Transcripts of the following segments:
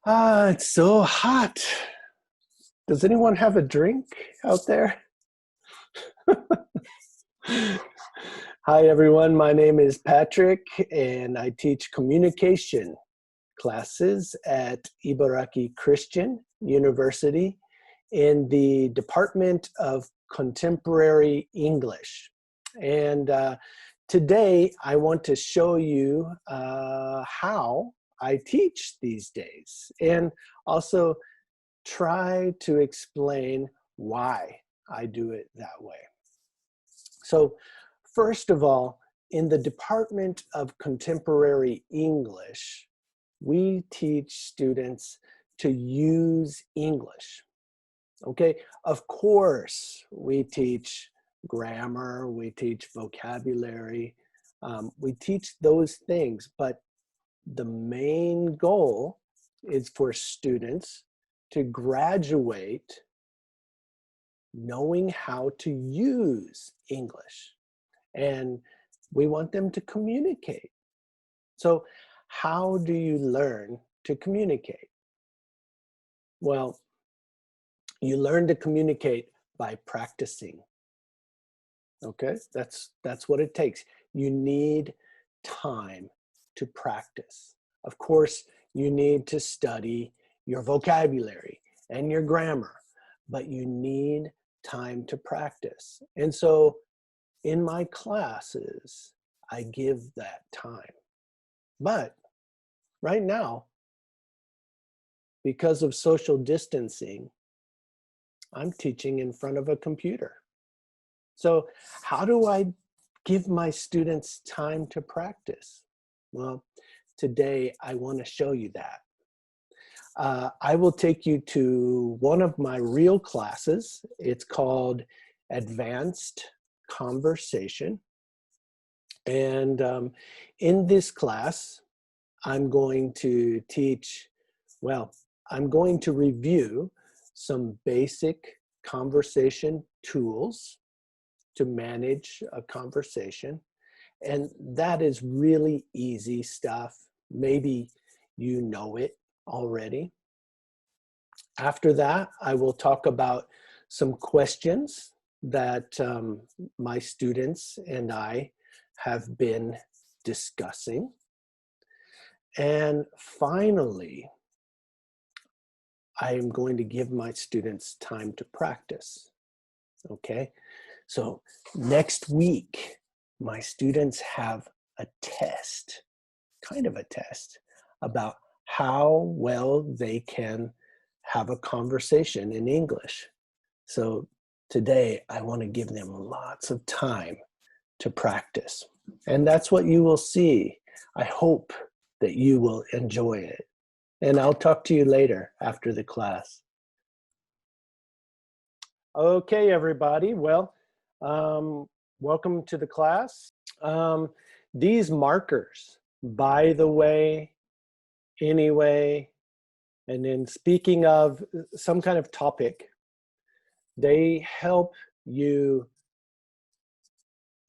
Ah, it's so hot. Does anyone have a drink out there? Hi, everyone. My name is Patrick, and I teach communication classes at茨城Christian University in the Department of Contemporary English. And today, I want to show you how I teach these days, and also try to explain why I do it that way. So first of all, in the Department of Contemporary English, we teach students to use English. Okay, of course, we teach grammar, we teach vocabulary, we teach those things, but the main goal is for students to graduate knowing how to use English. And we want them to communicate. So how do you learn to communicate? Well, you learn to communicate by practicing. Okay, that's what it takes. You need time to practice. Of course, you need to study your vocabulary and your grammar, but you need time to practice. And so in my classes, I give that time. But right now, because of social distancing, I'm teaching in front of a computer. So how do I give my students time to practice? Well, today I want to show you that. I will take you to one of my real classes. It's called Advanced Conversation. And in this class, I'm going to teach, I'm going to review some basic conversation tools to manage a conversation. And that is really easy stuff. Maybe you know it already. After that, I will talk about some questions that my students and I have been discussing. And finally, I am going to give my students time to practice. Okay, so next week, my students have a test, kind of a test, about how well they can have a conversation in English. So today, I want to give them lots of time to practice. And that's what you will see. I hope that you will enjoy it. And I'll talk to you later after the class. Okay, everybody. Well, welcome to the class. These markers, by the way, anyway, and then speaking of some kind of topic, they help you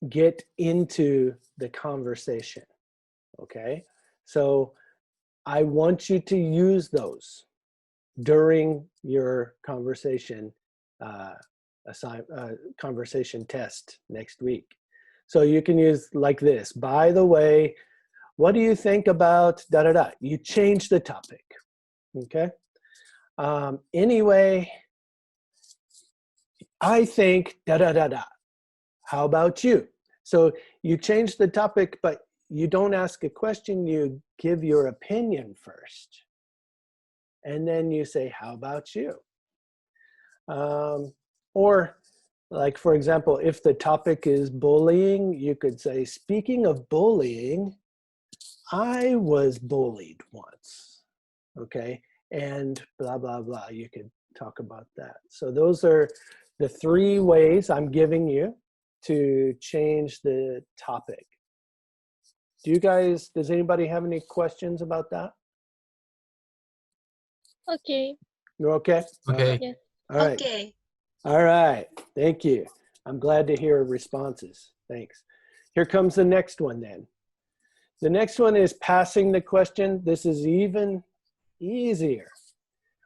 get into the conversation, okay? So I want you to use those during your conversation conversation test next week. So you can use like this. By the way, what do you think about da da da? You change the topic, okay? Anyway, I think da da da da. How about you? So you change the topic, but you don't ask a question. You give your opinion first, and then you say, "How about you?" Or like, for example, if the topic is bullying, you could say, speaking of bullying, I was bullied once, okay? And blah, blah, blah, you could talk about that. So those are the 3 ways I'm giving you to change the topic. Does anybody have any questions about that? Okay. You're okay? Okay. Yes. All right. Okay. All right. Thank you. I'm glad to hear responses. Thanks. Here comes the next one then. The next one is passing the question. This is even Easier.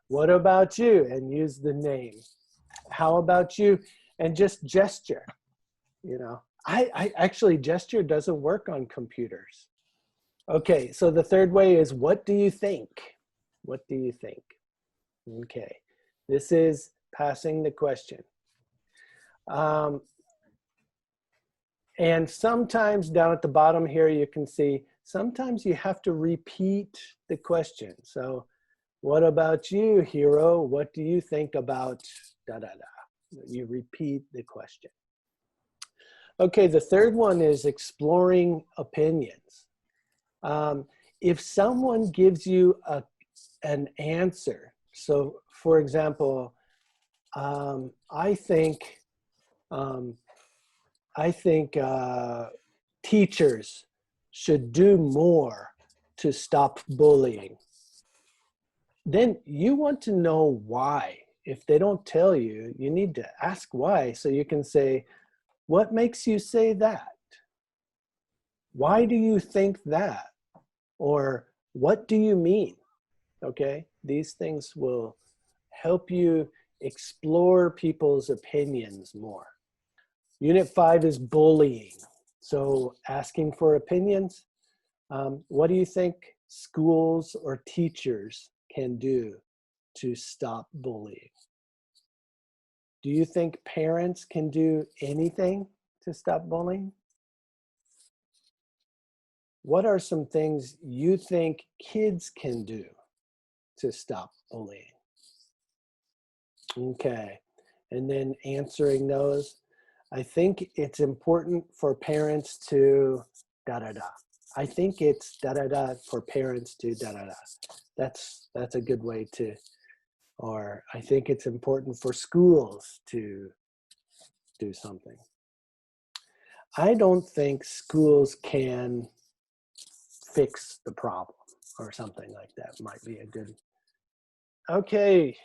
What about you? And use the name. How about you? And just gesture. You know, I actually, gesture doesn't work on computers. Okay, so the third way is, what do you think? What do you think? Okay, this is passing the question. And sometimes down at the bottom here, you can see, sometimes you have to repeat the question. So, what about you, Hiro? What do you think about da da da? You repeat the question. Okay, the third one is exploring opinions. If someone gives you an answer, so for example, I think teachers should do more to stop bullying. Then you want to know why. If they don't tell you, you need to ask why. So you can say, what makes you say that? Why do you think that? Or what do you mean? Okay, these things will help you explore people's opinions more. Unit 5 is bullying. So asking for opinions. What do you think schools or teachers can do to stop bullying? Do you think parents can do anything to stop bullying? What are some things you think kids can do to stop bullying? Okay, and then answering those. I think it's important for parents to da-da-da. I think it's da-da-da for parents to da-da-da. That's a good way to, or I think it's important for schools to do something. I don't think schools can fix the problem or something like that. Might be a good. Okay,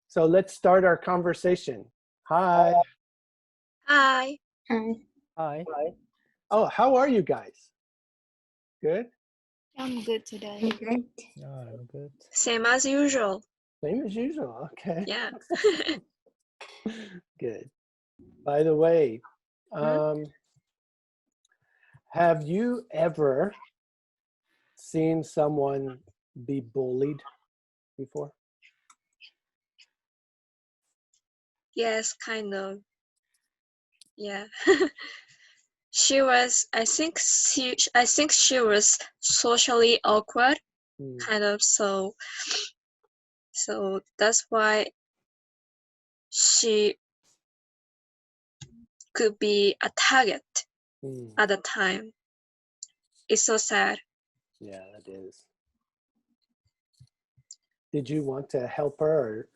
so let's start our conversation. Hi. Hi. Hi. Hi. Oh, how are you guys? Good? I'm good today. I'm great. Oh, good. Same as usual. Same as usual. Okay. Yeah. Good. By the way, have you ever seen someone be bullied before? Yes, kind of. Yeah. I think she was socially awkward, kind of, so that's why she could be a target at the time. It's so sad. Yeah, it is. Did you want to help her,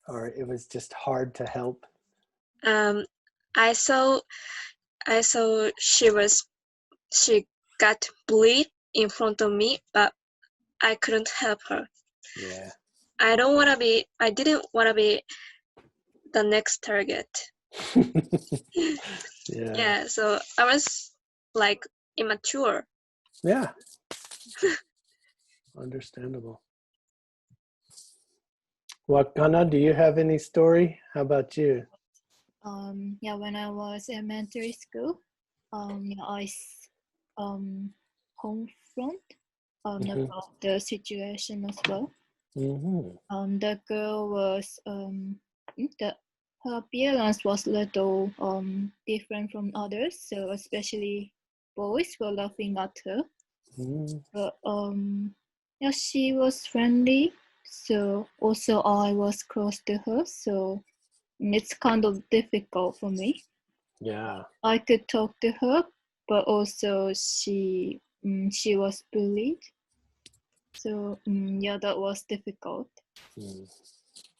or it was just hard to help? I saw she got bullied in front of me, but I couldn't help her. Yeah. I didn't want to be the next target. Yeah, so I was like immature. Yeah. Understandable. Wakana, do you have any story? How about you? Yeah, when I was in elementary school, I confront about the situation as well. The girl was her appearance was a little different from others, so especially boys were laughing at her. But yeah, she was friendly, so also I was close to her, so it's kind of difficult for me. Yeah. I could talk to her, but also she was bullied. So yeah, that was difficult.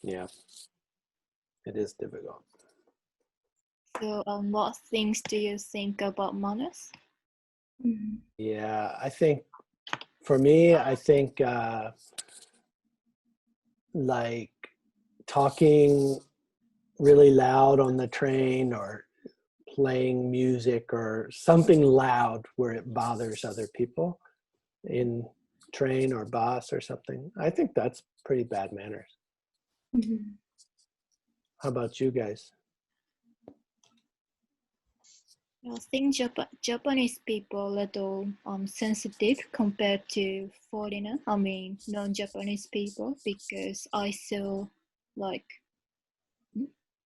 Yeah, it is difficult. So what things do you think about manners? Yeah, I think for me, I think like talking really loud on the train or playing music or something loud where it bothers other people in train or bus or something. I think that's pretty bad manners. Mm-hmm. How about you guys? I think Japanese people are a little sensitive compared to non-Japanese people, because I saw like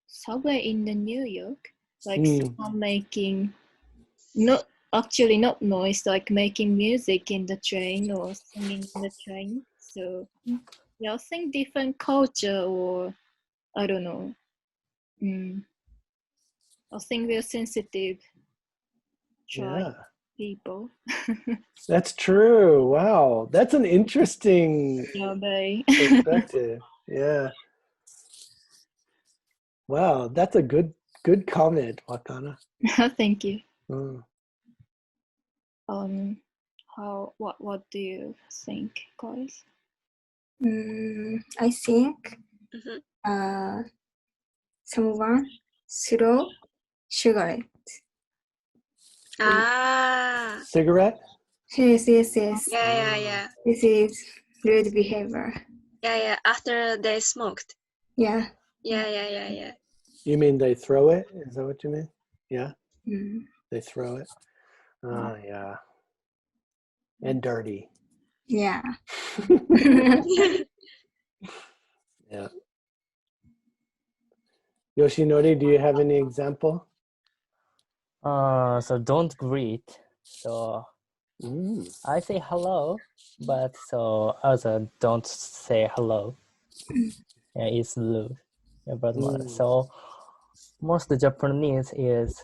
somewhere in the New York, like someone making not noise, like making music in the train or singing in the train. So yeah, I think different culture, or I don't know. I think we're sensitive people. That's true. Wow, that's an interesting perspective. Yeah. Wow, that's a good comment, Wakana. Thank you. What do you think, guys? I think someone throw cigarette. Cigarette? Yes. Yeah. This is rude behavior. Yeah. After they smoked. Yeah. Yeah. You mean they throw it? Is that what you mean? Yeah. They throw it. Yeah. And dirty. Yeah. Yeah. Yoshinori, do you have any example? So don't greet. So I say hello, but so others don't say hello. Yeah, it's rude. Yeah, but so most Japanese is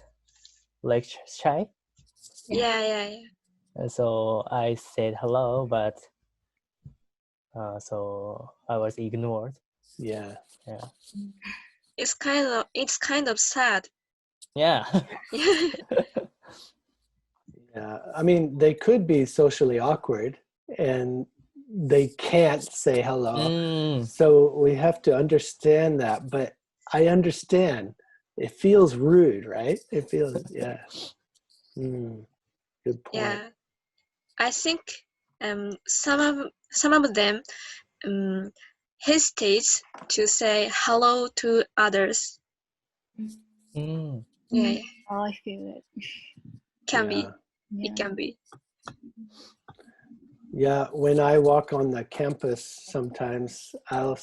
like shy. Yeah. And so I said hello, but so I was ignored. Yeah. It's kind of sad. Yeah. Yeah. I mean, they could be socially awkward and they can't say hello. So we have to understand that. But I understand. It feels rude, right? It feels, yeah. Good point. Yeah. I think some of them hesitate to say hello to others. Yeah. I feel it. It can be. Yeah, when I walk on the campus, sometimes I'll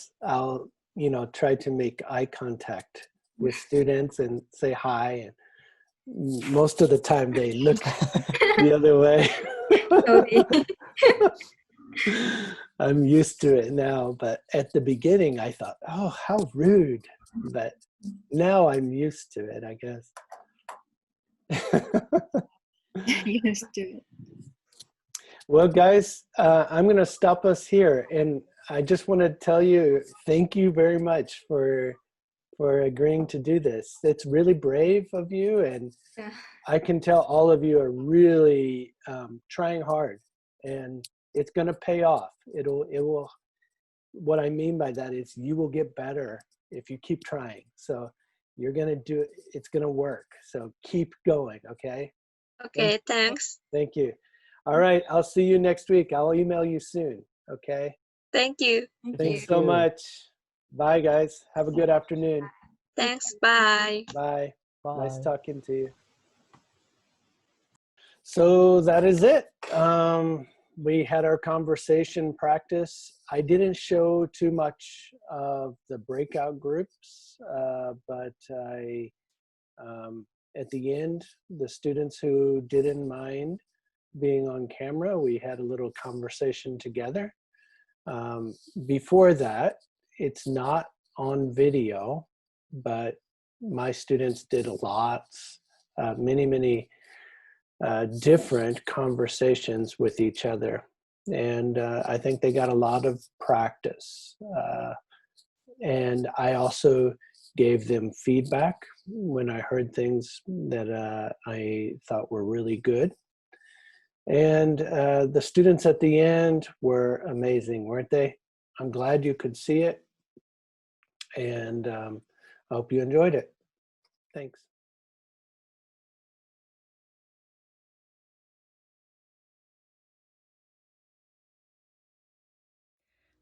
try to make eye contact with students and say hi, and most of the time they look the other way. I'm used to it now, but at the beginning I thought, oh, how rude. But now I'm used to it, I guess. Used to it. Well, guys, I'm going to stop us here. And I just want to tell you, thank you very much for agreeing to do this. It's really brave of you. And I can tell all of you are really trying hard. And it's going to pay off. It will. What I mean by that is you will get better if you keep trying. So you're going to do it. It's going to work. So keep going. Okay. Okay. Thanks. Thank you. All right. I'll see you next week. I'll email you soon. Okay. Thank you. Thanks so much. Bye, guys. Have a good afternoon. Thanks. Bye. Bye. Bye. Nice talking to you. So that is it. We had our conversation practice. I didn't show too much of the breakout groups, but I, at the end, the students who didn't mind being on camera, we had a little conversation together. Before that, it's not on video, but my students did many different conversations with each other. And I think they got a lot of practice. And I also gave them feedback when I heard things that I thought were really good. And the students at the end were amazing, weren't they? I'm glad you could see it. And I hope you enjoyed it. Thanks.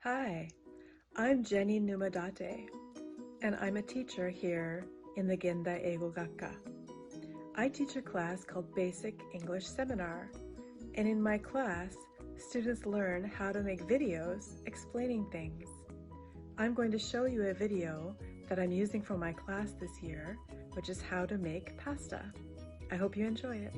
Hi, I'm Jenny Numadate, and I'm a teacher here in the Gendai Eigo Gakka. I teach a class called Basic English Seminar, and in my class, students learn how to make videos explaining things. I'm going to show you a video that I'm using for my class this year, which is how to make pasta. I hope you enjoy it.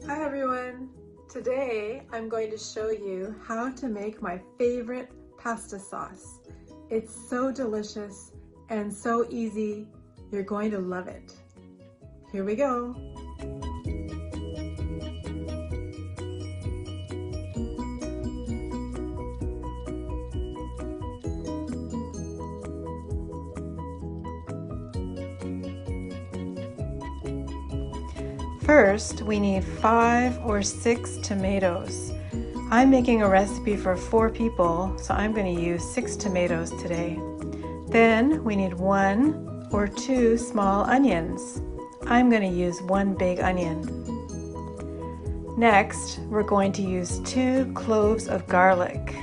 Hi everyone! Today I'm going to show you how to make my favorite pasta sauce. It's so delicious and so easy. You're going to love it. Here we go. First, we need 5 or 6 tomatoes. I'm making a recipe for 4 people, so I'm going to use 6 tomatoes today. Then we need 1 or 2 small onions. I'm going to use 1 big onion. Next, we're going to use 2 cloves of garlic.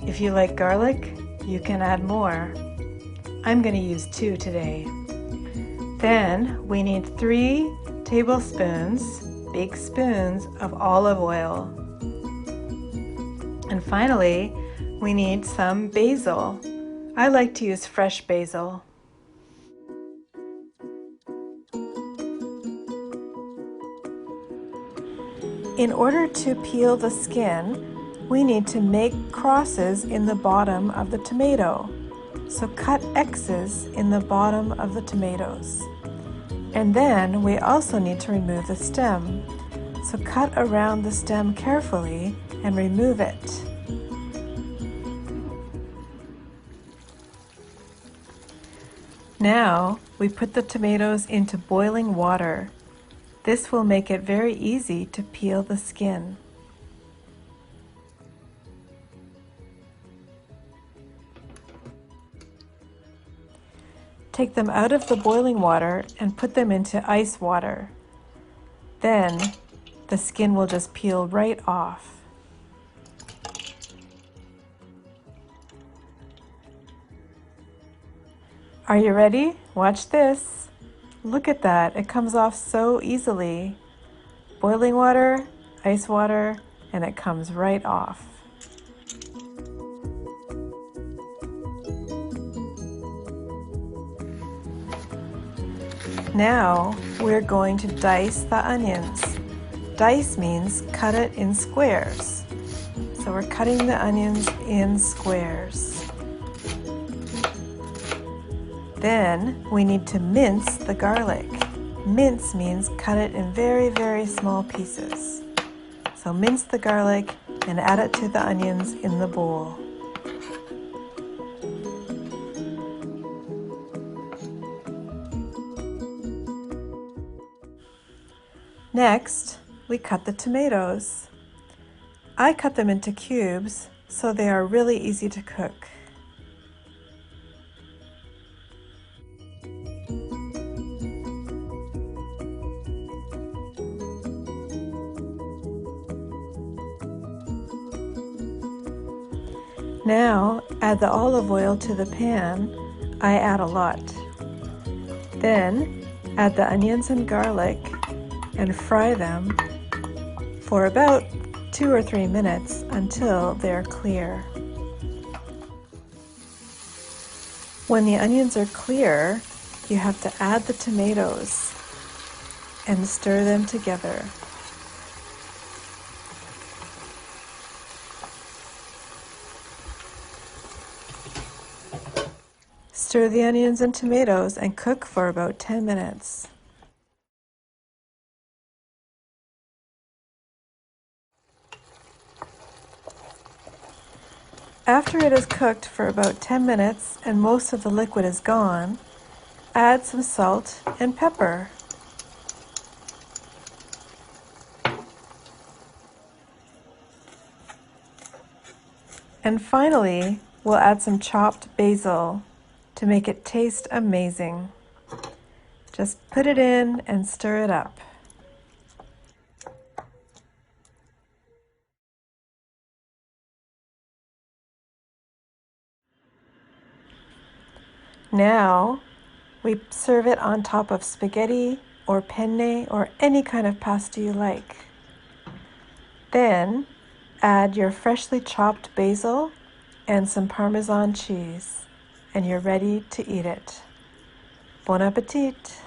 If you like garlic, you can add more. I'm going to use 2 today. Then we need 3 tablespoons, big spoons of olive oil. And finally, we need some basil. I like to use fresh basil. In order to peel the skin, we need to make crosses in the bottom of the tomato. So cut X's in the bottom of the tomatoes. And then we also need to remove the stem. So cut around the stem carefully and remove it. Now we put the tomatoes into boiling water. This will make it very easy to peel the skin. Take them out of the boiling water and put them into ice water. Then the skin will just peel right off. Are you ready? Watch this. Look at that. It comes off so easily. Boiling water, ice water, and it comes right off. Now we're going to dice the onions. Dice means cut it in squares. So we're cutting the onions in squares. Then we need to mince the garlic. Mince means cut it in very, very small pieces. So mince the garlic and add it to the onions in the bowl. Next, we cut the tomatoes. I cut them into cubes so they are really easy to cook. Now, add the olive oil to the pan. I add a lot. Then, add the onions and garlic and fry them for about 2 or 3 minutes until they're clear. When the onions are clear, you have to add the tomatoes and stir them together. Stir the onions and tomatoes and cook for about 10 minutes. After it is cooked for about 10 minutes and most of the liquid is gone, add some salt and pepper. And finally, we'll add some chopped basil to make it taste amazing. Just put it in and stir it up. Now, we serve it on top of spaghetti or penne or any kind of pasta you like. Then, add your freshly chopped basil and some Parmesan cheese, and you're ready to eat it. Bon appetit!